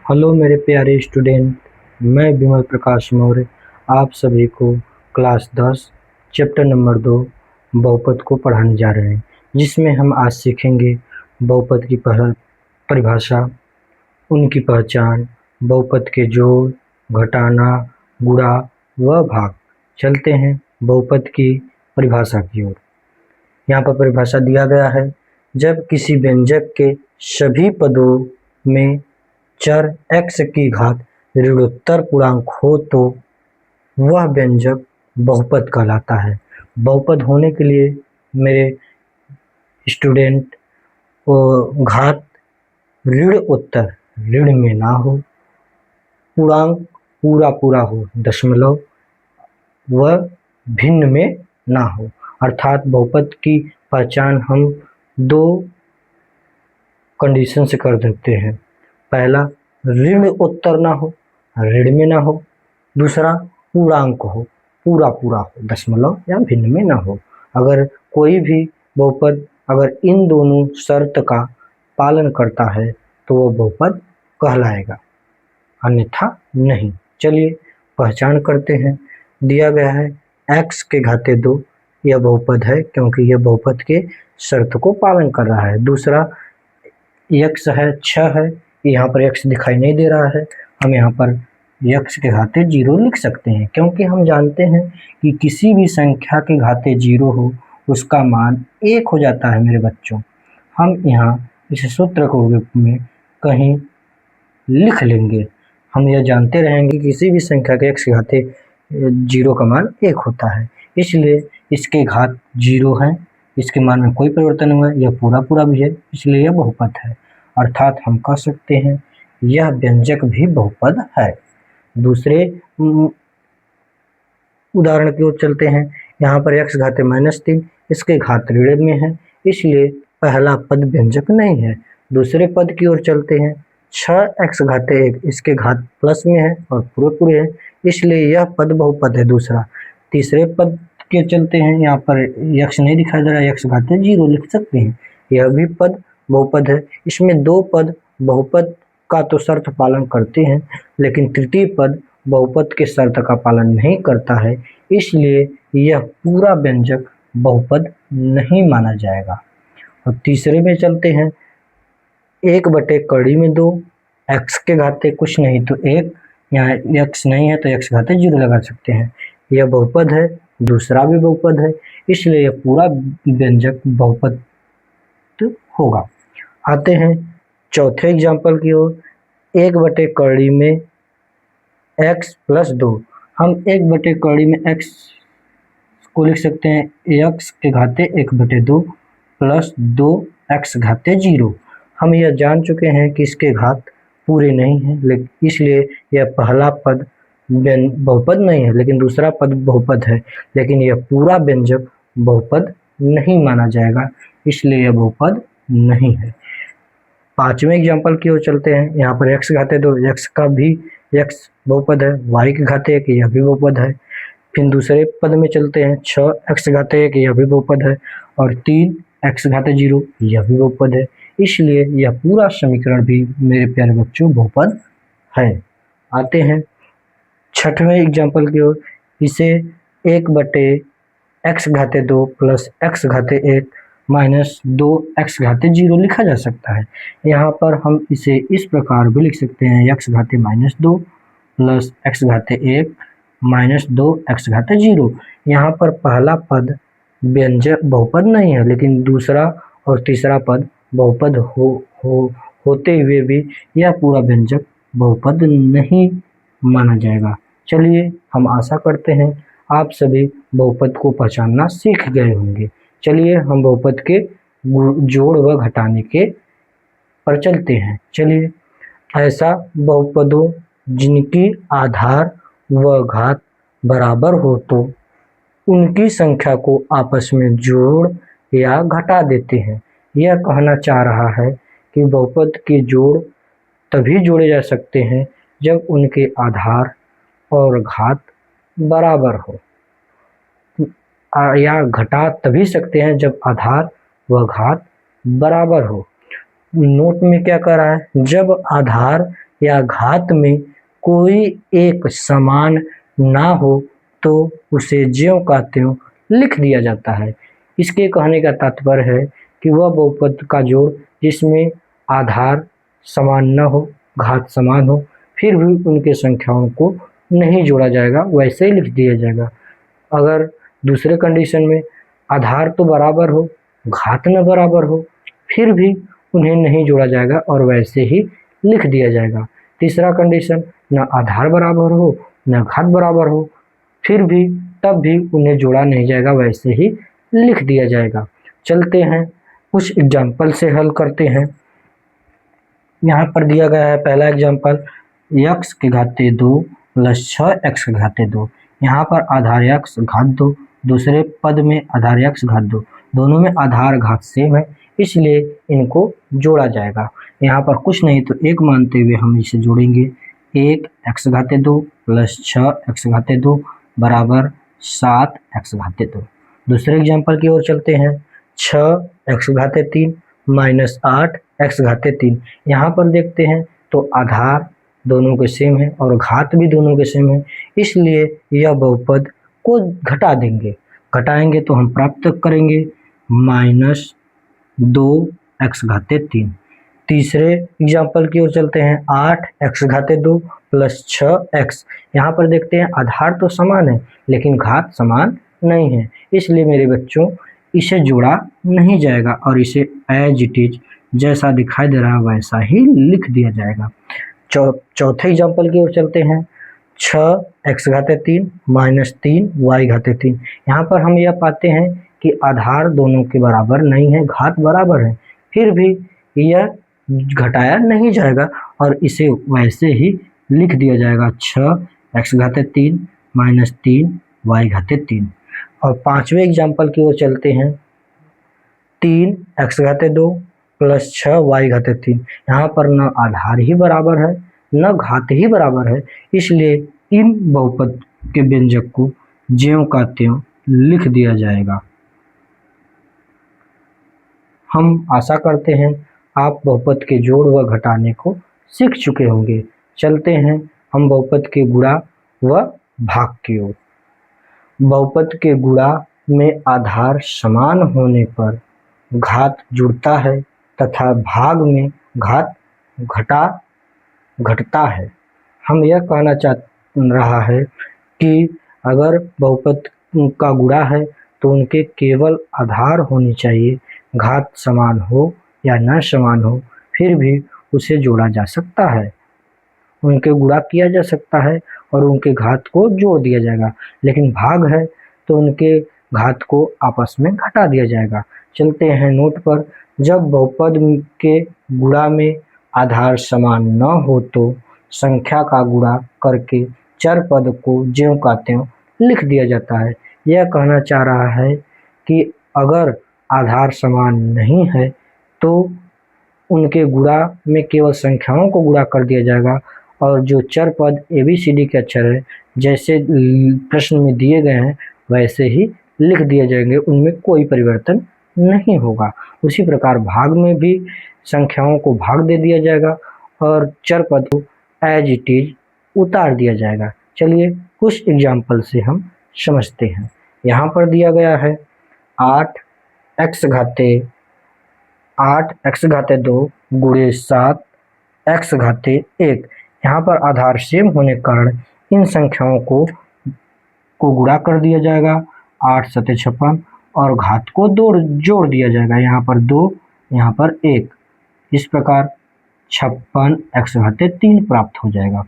Hello मेरे प्यारे student, मैं विमल प्रकाश मौर्य आप सभी को क्लास 10 चैप्टर नंबर 2 बहुपद को पढ़ाने जा रहे हैं, जिसमें हम आज सीखेंगे बहुपद की परिभाषा, उनकी पहचान, बहुपद के जोड़, घटाना, गुणा व भाग। चलते हैं बहुपद की परिभाषा की ओर। यहाँ पर परिभाषा दिया गया है, जब किसी व्यंजक के सभी पदों में चर x की घात ऋणोत्तर पूर्णांक हो तो वह व्यंजक बहुपद कहलाता है। बहुपद होने के लिए मेरे स्टूडेंट घात ऋण उत्तर ऋण में ना हो, पूर्णांक पूरा पूरा हो, दशमलव व भिन्न में ना हो। अर्थात बहुपद की पहचान हम दो कंडीशन से कर देते हैं। पहला, ऋण उत्तर ना हो, ऋण में ना हो। दूसरा, पूर्णांक हो, पूरा पूरा हो, दशमलव या भिन्न में ना हो। अगर कोई भी बहुपद अगर इन दोनों शर्त का पालन करता है तो वो बहुपद कहलाएगा, अन्यथा नहीं। चलिए पहचान करते हैं। दिया गया है x के घाते 2, यह बहुपद है क्योंकि यह बहुपद के शर्त को पालन कर रहा है। दूसरा x है 6 है, यहाँ पर x दिखाई नहीं दे रहा है, हम यहाँ पर x के घाते 0 लिख सकते हैं, क्योंकि हम जानते हैं कि किसी भी संख्या के घाते 0 हो उसका मान 1 हो जाता है। मेरे बच्चों, हम यहाँ इस सूत्र को रूप में कहीं लिख लेंगे। हम यह जानते रहेंगे कि किसी भी संख्या के x के घाते 0 का मान 1 होता है, इसलिए इसके घात 0 हैं, इसके मान में कोई परिवर्तन नहीं हुआ, यह पूरा पूरा भी है, इसलिए यह बहुपद है। अर्थात हम कह सकते हैं यह व्यंजक भी बहुपद है। दूसरे उदाहरण की ओर चलते हैं। यहाँ पर x घाते -3, इसके घात ऋण में है, इसलिए पहला पद व्यंजक नहीं है। दूसरे पद की ओर चलते हैं। 6x घाते 1, इसके घात प्लस में है और पूरे पूरे है, इसलिए यह पद बहुपद है दूसरा। तीसरे पद के चलते हैं। यहाँ पर x नहीं दिखाई दे रहा है, x घाते 0 लिख सकते हैं, यह भी पद बहुपद है। इसमें दो पद बहुपद का तो शर्त पालन करते हैं, लेकिन तृतीय पद बहुपद के शर्त का पालन नहीं करता है, इसलिए यह पूरा व्यंजक बहुपद नहीं माना जाएगा। और तीसरे में चलते हैं। 1/2 x के घाते कुछ नहीं तो 1, यहाँ x नहीं है तो x घाते 0 लगा सकते हैं, यह बहुपद है, दूसरा भी बहुपद है, इसलिए यह पूरा व्यंजक बहुपद होगा। आते हैं चौथे एग्जाम्पल की ओर। 1/2 में x + 2, हम 1/2 में x को लिख सकते हैं x के घाते 1/2 + 2x घाते 0। हम यह जान चुके हैं कि इसके घात पूरे नहीं हैं, लेकिन इसलिए यह पहला पद बहुपद नहीं है, लेकिन दूसरा पद बहुपद है, लेकिन यह पूरा व्यंजक बहुपद नहीं माना जाएगा, इसलिए यह बहुपद नहीं है। पांचवें एग्जाम्पल की ओर चलते हैं। यहाँ पर x घाते 2, x का भी x बहुपद है, y के घाते 1, यह भी बहुपद है। फिर दूसरे पद में चलते हैं। 6x घाते 1, यह भी बहुपद है, और 3x घाते 0, यह भी बहुपद है, इसलिए यह पूरा समीकरण भी मेरे प्यारे बच्चों बहुपद है। आते हैं छठवें एग्जाम्पल की ओर। इसे 1/x घाते 2 + x घाते 1 - 2x घाते 0 लिखा जा सकता है। यहाँ पर हम इसे इस प्रकार भी लिख सकते हैं, x घाते -2 + x घाते 1 - 2x घाते 0। यहाँ पर पहला पद व्यंजक बहुपद नहीं है, लेकिन दूसरा और तीसरा पद बहुपद होते हुए भी यह पूरा व्यंजक बहुपद नहीं माना जाएगा। चलिए हम आशा करते हैं आप सभी बहुपद को पहचानना सीख गए होंगे। चलिए हम बहुपद के जोड़ व घटाने के पर चलते हैं। चलिए, ऐसा बहुपदों जिनकी आधार व घात बराबर हो तो उनकी संख्या को आपस में जोड़ या घटा देते हैं। यह कहना चाह रहा है कि बहुपद के जोड़ तभी जोड़े जा सकते हैं जब उनके आधार और घात बराबर हो, या घटा तभी सकते हैं जब आधार व घात बराबर हो। नोट में क्या कह रहा है, जब आधार या घात में कोई एक समान ना हो तो उसे ज्यों का त्यों लिख दिया जाता है। इसके कहने का तात्पर्य है कि वह बहुपद का जोड़ जिसमें आधार समान न हो, घात समान हो, फिर भी उनके संख्याओं को नहीं जोड़ा जाएगा, वैसे ही लिख दिया जाएगा। अगर दूसरे कंडीशन में आधार तो बराबर हो, घात न बराबर हो, फिर भी उन्हें नहीं जोड़ा जाएगा और वैसे ही लिख दिया जाएगा। तीसरा कंडीशन, न आधार बराबर हो न घात बराबर हो, फिर भी तब भी उन्हें जोड़ा नहीं जाएगा, वैसे ही लिख दिया जाएगा। चलते हैं कुछ एग्जाम्पल से हल करते हैं। यहाँ पर दिया गया है पहला एग्जाम्पल, x के घाते 2 प्लस 6x के घाते 2। यहाँ पर आधार x घात 2, दूसरे पद में आधार x घात 2, दोनों में आधार घात सेम है, इसलिए इनको जोड़ा जाएगा। यहाँ पर कुछ नहीं तो एक मानते हुए हम इसे जोड़ेंगे। 1x घाते 2 प्लस 6x घाते 2 बराबर 7x घाते 2। दूसरे एग्जाम्पल की ओर चलते हैं। 6x घाते 3 minus 8x घाते 3। यहाँ पर देखते हैं तो आधार दोनों के सेम है और घात भी दोनों के सेम है, इसलिए यह बहुपद को घटा देंगे। घटाएंगे तो हम प्राप्त करेंगे माइनस 2x घाते 3। तीसरे एग्जाम्पल की ओर चलते हैं। 8x घाते 2 plus 6x। यहाँ पर देखते हैं आधार तो समान है लेकिन घात समान नहीं है, इसलिए मेरे बच्चों इसे जोड़ा नहीं जाएगा और इसे एज इट इज जैसा दिखाई दे रहा है वैसा ही लिख दिया जाएगा। चौथे एग्जाम्पल की ओर चलते हैं। 6x घाते 3 minus 3y घाते 3। यहाँ पर हम यह पाते हैं कि आधार दोनों के बराबर नहीं है, घात बराबर है, फिर भी यह घटाया नहीं जाएगा और इसे वैसे ही लिख दिया जाएगा। 6x घाते 3 minus 3y घाते 3। और पांचवें एग्जाम्पल की ओर चलते हैं। 3x घाते 2 plus 6y घाते 3। यहाँ पर न आधार ही बराबर है न घात ही बराबर है, इसलिए इन बहुपद के व्यंजक को ज्यों का त्यों लिख दिया जाएगा। हम आशा करते हैं आप बहुपद के जोड़ व घटाने को सीख चुके होंगे। चलते हैं हम बहुपद के गुणा व भाग की ओर। बहुपद के गुणा में आधार समान होने पर घात जुड़ता है तथा भाग में घात घटता है। हम यह कहना चाह रहा है कि अगर बहुपद का गुणा है तो उनके केवल आधार होनी चाहिए, घात समान हो या न समान हो, फिर भी उसे जोड़ा जा सकता है, उनके गुणा किया जा सकता है और उनके घात को जोड़ दिया जाएगा। लेकिन भाग है तो उनके घात को आपस में घटा दिया जाएगा। चलते हैं नोट पर। जब बहुपद के गुणा में आधार समान न हो तो संख्या का गुणा करके चर पद को ज्यों का त्यों लिख दिया जाता है। यह कहना चाह रहा है कि अगर आधार समान नहीं है तो उनके गुणा में केवल संख्याओं को गुणा कर दिया जाएगा और जो चर पद ABCD के अक्षर है जैसे प्रश्न में दिए गए हैं वैसे ही लिख दिए जाएंगे, उनमें कोई परिवर्तन नहीं होगा। उसी प्रकार भाग में भी संख्याओं को भाग दे दिया जाएगा और चर पद को एज इट इज उतार दिया जाएगा। चलिए कुछ एग्जाम्पल से हम समझते हैं। यहाँ पर दिया गया है 8x घाते 2 गुणे 7x घाते 1। यहाँ पर आधार सेम होने के कारण इन संख्याओं को गुणा कर दिया जाएगा 8 सते 56 और घात को जोड़ दिया जाएगा, यहाँ पर 2 यहाँ पर 1। इस प्रकार 56x घाते 3 प्राप्त हो जाएगा।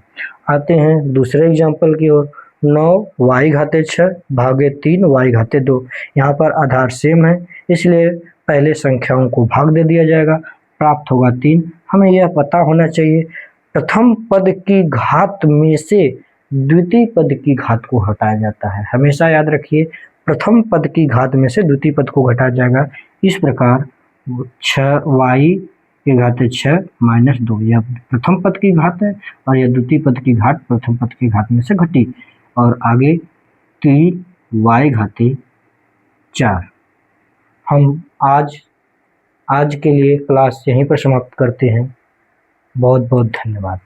आते हैं दूसरे एग्जाम्पल की ओर। 9y घाते 6 भागे 3y घाते 2। यहाँ पर आधार सेम है इसलिए पहले संख्याओं को भाग दे दिया जाएगा, प्राप्त होगा 3। हमें यह पता होना चाहिए प्रथम पद की घात में से द्वितीय पद की घात को हटाया जाता है। हमेशा याद रखिए प्रथम पद की घात में से द्वितीय पद को घटाया जाएगा। इस प्रकार 6y के घाते 6 माइनस 2 यह प्रथम पद की घात है और यह द्वितीय पद की घात प्रथम पद की घात में से घटी और आगे 3y घाते 4। हम आज के लिए क्लास यहीं पर समाप्त करते हैं। बहुत बहुत धन्यवाद।